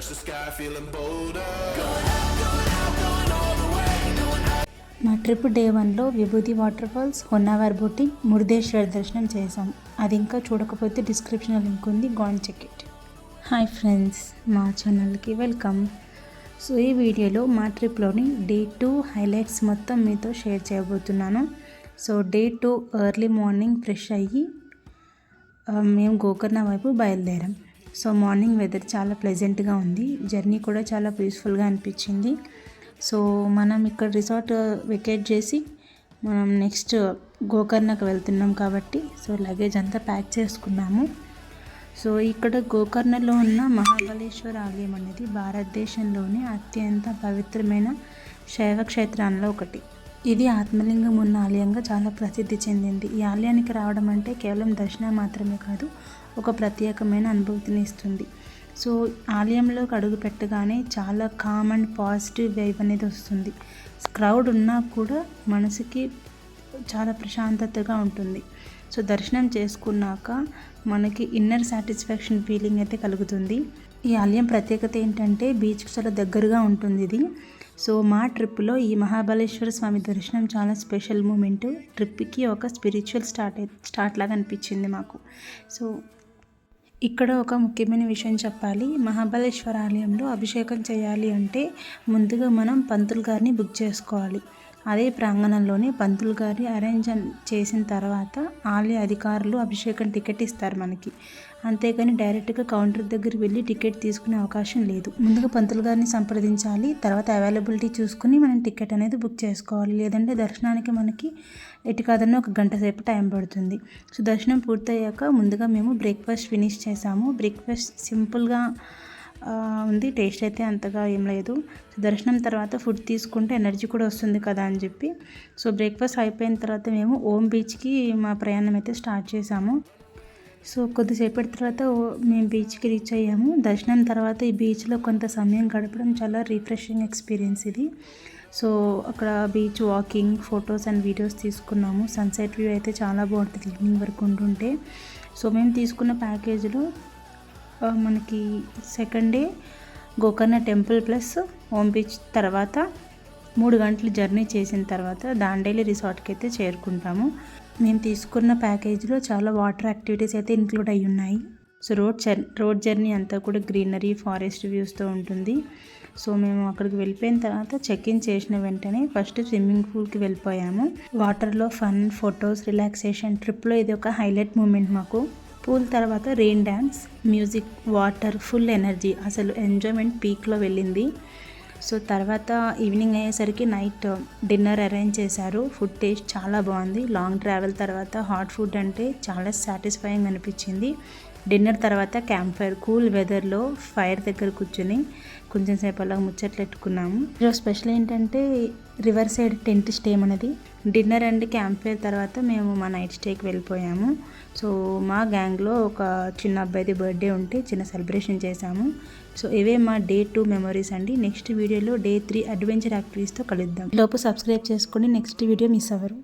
touch the sky, feeling bolder. మా trip day 1లో Vibhuti water falls, Honnavar boating, Murudeshwara దర్శనం చేసాం. అది ఇంకా చూడకపోతే డిస్క్రిప్షన్లో లింక్ ఉంది, gonna check it. Hi friends, మా ఛానల్కి వెల్కమ్. సో ఈ వీడియోలో మా ట్రిప్లోని డే 2 హైలైట్స్ మొత్తం మీతో షేర్ చేయబోతున్నాను. So day 2 early morning fresh అయ్యి మేము గోకర్ణ వైపు బయలుదేరాం. సో మార్నింగ్ వెదర్ చాలా ప్లెజెంట్గా ఉంది, జర్నీ కూడా చాలా పీస్ఫుల్గా అనిపించింది. సో మనం ఇక్కడ రిసార్ట్ వెకేట్ చేసి మనం నెక్స్ట్ గోకర్ణకు వెళ్తున్నాం కాబట్టి సో లగేజ్ అంతా ప్యాక్ చేసుకున్నాము. సో ఇక్కడ గోకర్ణలో ఉన్న మహాబలేశ్వర ఆలయం అనేది భారతదేశంలోని అత్యంత పవిత్రమైన శైవ క్షేత్రాల్లో ఒకటి. ఇది ఆత్మలింగం ఉన్న ఆలయంగా చాలా ప్రసిద్ధి చెందింది. ఈ ఆలయానికి రావడం అంటే కేవలం దర్శనం మాత్రమే కాదు, ఒక ప్రత్యేకమైన అనుభూతిని ఇస్తుంది. సో ఆలయంలోకి అడుగు పెట్టగానే చాలా కామ్ అండ్ పాజిటివ్ వైబ్ అనేది వస్తుంది. క్రౌడ్ ఉన్నా కూడా మనసుకి చాలా ప్రశాంతతగా ఉంటుంది. సో దర్శనం చేసుకున్నాక మనకి ఇన్నర్ సాటిస్ఫాక్షన్ ఫీలింగ్ అయితే కలుగుతుంది. ఈ ఆలయం ప్రత్యేకత ఏంటంటే బీచ్కి చాలా దగ్గరగా ఉంటుంది ఇది. సో మా ట్రిప్లో ఈ మహాబలేశ్వర స్వామి దర్శనం చాలా స్పెషల్ మూమెంట్. ట్రిప్కి ఒక స్పిరిచువల్ స్టార్ట్ లాగా అనిపించింది మాకు. సో ఇక్కడ ఒక ముఖ్యమైన విషయం చెప్పాలి. మహాబలేశ్వర ఆలయంలో అభిషేకం చేయాలి అంటే ముందుగా మనం పంతులు గారిని బుక్ చేసుకోవాలి. అదే ప్రాంగణంలోనే పంతులు గారిని అరేంజ్ చేసిన తర్వాత ఆలయ అధికారులు అభిషేకం టికెట్ ఇస్తారు మనకి. అంతేగాని డైరెక్ట్గా కౌంటర్ దగ్గరికి వెళ్ళి టికెట్ తీసుకునే అవకాశం లేదు. ముందుగా పంతులు గారిని సంప్రదించాలి, తర్వాత అవైలబిలిటీ చూసుకుని మనం టికెట్ అనేది బుక్ చేసుకోవాలి. లేదంటే దర్శనానికి మనకి ఎటు కాదన్నా 1 గంట సేపు టైం పడుతుంది. సో దర్శనం పూర్తయ్యాక ముందుగా మేము బ్రేక్ఫాస్ట్ ఫినిష్ చేసాము. బ్రేక్ఫాస్ట్ సింపుల్గా ఉంది, టేస్ట్ అయితే అంతగా ఏం లేదు. సో దర్శనం తర్వాత ఫుడ్ తీసుకుంటే ఎనర్జీ కూడా వస్తుంది కదా అని చెప్పి సో బ్రేక్ఫాస్ట్ అయిపోయిన తర్వాత మేము ఓం బీచ్కి మా ప్రయాణం అయితే స్టార్ట్ చేసాము. సో కొద్దిసేపటి తర్వాత మేము బీచ్కి రీచ్ అయ్యాము. దర్శనం తర్వాత ఈ బీచ్లో కొంత సమయం గడపడం చాలా రిఫ్రెషింగ్ ఎక్స్పీరియన్స్ ఇది. సో అక్కడ beach walking, photos and videos తీసుకున్నాము. సన్సెట్ వ్యూ అయితే చాలా బాగుంటుంది ఈవినింగ్ వరకు ఉంటుంటే. సో మేము తీసుకున్న ప్యాకేజీలో మనకి second day Gokarna temple plus Om beach తర్వాత 3 గంటలు జర్నీ చేసిన తర్వాత దాండేలి రిసార్ట్కి అయితే చేరుకుంటాము. మేము తీసుకున్న ప్యాకేజీలో చాలా వాటర్ యాక్టివిటీస్ అయితే ఇంక్లూడ్ అయ్యి ఉన్నాయి. సో రోడ్ జర్నీ అంతా కూడా గ్రీనరీ, ఫారెస్ట్ వ్యూస్తో ఉంటుంది. సో మేము అక్కడికి వెళ్ళిపోయిన తర్వాత చెక్ ఇన్ చేసిన వెంటనే ఫస్ట్ స్విమ్మింగ్ పూల్కి వెళ్ళిపోయాము. వాటర్లో ఫన్, ఫొటోస్, రిలాక్సేషన్. ట్రిప్లో ఇది ఒక హైలైట్ మూమెంట్ మాకు. పూల్ తర్వాత rain dance, music, water, full energy. అసలు ఎంజాయ్మెంట్ పీక్లో వెళ్ళింది. సో తర్వాత ఈవినింగ్ అయ్యేసరికి నైట్ డిన్నర్ అరేంజ్ చేశారు. ఫుడ్ టేస్ట్ చాలా బాగుంది. లాంగ్ ట్రావెల్ తర్వాత హాట్ ఫుడ్ అంటే చాలా సాటిస్ఫైయింగ్ అనిపించింది. డిన్నర్ తర్వాత క్యాంప్ ఫైర్, కూల్ వెదర్లో ఫైర్ దగ్గర కూర్చొని కొంచెం సేపు అలా ముచ్చట్లు పెట్టుకున్నాము. ఈరోజు స్పెషల్ ఏంటంటే రివర్ సైడ్ టెంట్ స్టే అనేది. డిన్నర్ అండ్ క్యాంప్ ఫైర్ తర్వాత మేము మా నైట్ స్టేకి వెళ్ళిపోయాము. సో మా గ్యాంగ్లో ఒక చిన్న అబ్బాయిది బర్త్డే ఉంటే చిన్న సెలబ్రేషన్ చేశాము. సో ఇవే మా డే 2 మెమరీస్ అండి. నెక్స్ట్ వీడియోలో డే 3 అడ్వెంచర్ యాక్టివిటీస్తో కలుద్దాం. లోపు సబ్స్క్రైబ్ చేసుకోండి, నెక్స్ట్ వీడియో మిస్ అవ్వరు.